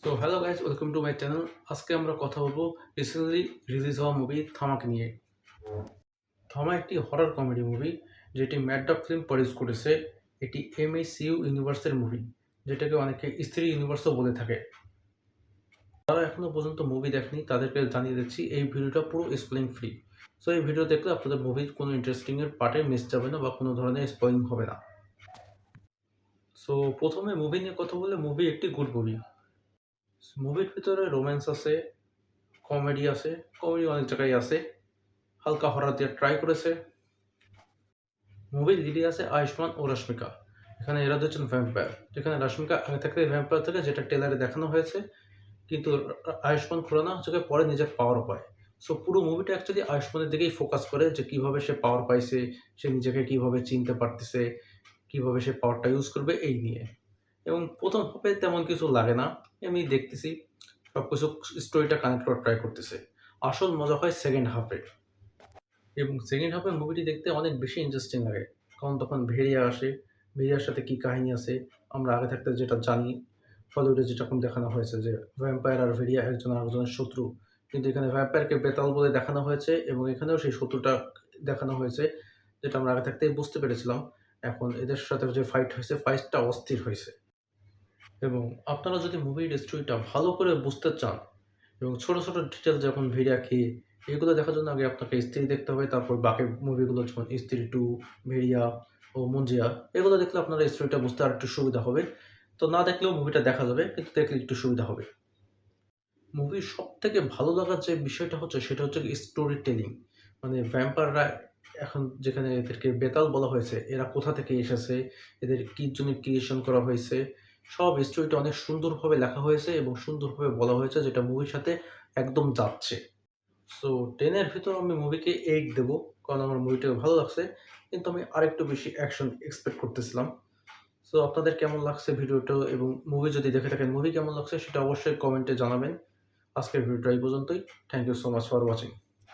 So hello guys, welcome to my channel. আজকে আমরা কথা বলবো রিসেন্টলি রিলিজ হওয়া মুভি থামাক নিয়ে। থামা একটি হরর কমেডি মুভি যেটি ম্যাড ফিল্ম প্রডিউস করেছে। এটি এমএসইউ ইউনিভার্সের মুভি, যেটাকে অনেকে স্ত্রী ইউনিভার্সও বলে থাকে। যারা এখনো পর্যন্ত মুভি দেখেনি তাদেরকে জানিয়ে দিচ্ছি এই ভিডিওটা পুরো স্পয়েলিং ফ্রি। সো এই ভিডিও দেখলে আপনাদের মুভির কোনো ইন্টারেস্টিংয়ের পার্টে মিস যাবে না বা কোনো ধরনের স্পয়েলিং হবে না। সো প্রথমে মুভি নিয়ে কথা বলে, মুভি একটি গুড মুভি। মুভির ভিতরে রোম্যান্স আছে, কমেডি আছে, কমেডি অনেক জায়গায় আছে, হালকা হরর দিয়ে ট্রাই করেছে। মুভির লিডে আছে আয়ুষ্মান ও রশ্মিকা। এখানে এরা দুজন ভ্যাম্পায়ার, যেখানে রশ্মিকা আগে থেকে ভ্যাম্পায়ার থেকে, যেটা টেলারে দেখানো হয়েছে। কিন্তু আয়ুষ্মান খুরানা হচ্ছে পরে নিজের পাওয়ার পায়। সো পুরো মুভিটা অ্যাকচুয়ালি আয়ুষ্মানের দিকেই ফোকাস করে, যে কীভাবে সে পাওয়ার পাইছে, সে নিজেকে কীভাবে চিনতে পারতেছে, কীভাবে সে পাওয়ারটা ইউজ করবে এই নিয়ে। এবং প্রথম হাফে তেমন কিছু লাগে না, এমনি দেখতেছি সব কিছু স্টোরিটা কানেক্ট করার ট্রাই করতেছে। আসল মজা হয় সেকেন্ড হাফে, এবং সেকেন্ড হাফে মুভিটি দেখতে অনেক বেশি ইন্টারেস্টিং লাগে। কারণ তখন ভেড়িয়া আসে, ভেড়িয়ার সাথে কী কাহিনী আছে আমরা আগে থাকতে যেটা জানি, হলিউডে যেরকম দেখানো হয়েছে যে ভ্যাম্পায়ার আর ভেড়িয়া একজন আরেকজনের শত্রু। কিন্তু এখানে ভ্যাম্পায়ারকে বেতাল বলে দেখানো হয়েছে, এবং এখানেও সেই শত্রুটা দেখানো হয়েছে, যেটা আমরা আগে থাকতেই বুঝতে পেরেছিলাম। এখন এদের সাথে যে ফাইট হয়েছে, ফাইটটা অস্থির হয়েছে। এবং আপনারা যদি মুভির স্টোরিটা ভালো করে বুঝতে চান, এবং ছোট ছোট ডিটেল যেমন ভেড়িয়া কে, এগুলো দেখার জন্য আগে আপনাকে স্ত্রী দেখতে হবে, তারপর বাকি মুভিগুলো যেমন স্ত্রী টু, ভেড়িয়া ও মঞ্জিয়া, এগুলো দেখলে আপনার স্টোরিটা বুঝতে আর একটু সুবিধা হবে। তো না দেখলেও মুভিটা দেখা যাবে, কিন্তু দেখলে একটু সুবিধা হবে। মুভির সব থেকে ভালো লাগার যে বিষয়টা হচ্ছে, সেটা হচ্ছে স্টোরি টেলিং। মানে ভ্যাম্পায়াররা এখন যেখানে এদেরকে বেতাল বলা হয়েছে, এরা কোথা থেকে এসেছে, এদের কী জন্য ক্রিয়েশন করা হয়েছে, সব স্টোরিটা অনেক সুন্দরভাবে লেখা হয়েছে এবং সুন্দরভাবে বলা হয়েছে, যেটা মুভির সাথে একদম যাচ্ছে। সো 10 এর ভিতর আমি মুভিকে 8 দেবো, কারণ আমার মুভিটাকে ভালো লাগছে। কিন্তু আমি আরেকটু বেশি অ্যাকশন এক্সপেক্ট করতেছিলাম। সো আপনাদের কেমন লাগছে ভিডিওটা, এবং মুভি যদি দেখে থাকেন মুভি কেমন লাগছে সেটা অবশ্যই কমেন্টে জানাবেন। আজকের ভিডিওটা এই পর্যন্তই। Thank you so much for watching.